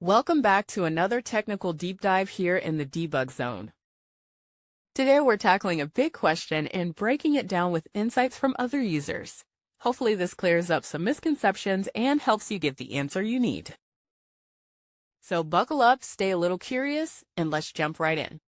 Welcome back to another technical deep dive here in the Debug Zone. Today we're tackling a big question and breaking it down with insights from other users. Hopefully this clears up some misconceptions and helps you get the answer you need. So buckle up, stay a little curious, and let's jump right in.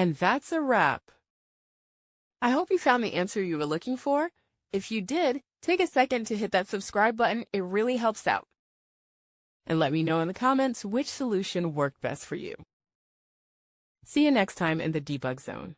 And that's a wrap. I hope you found the answer you were looking for. If you did, take a second to hit that subscribe button. It really helps out. And let me know in the comments which solution worked best for you. See you next time in the Debug Zone.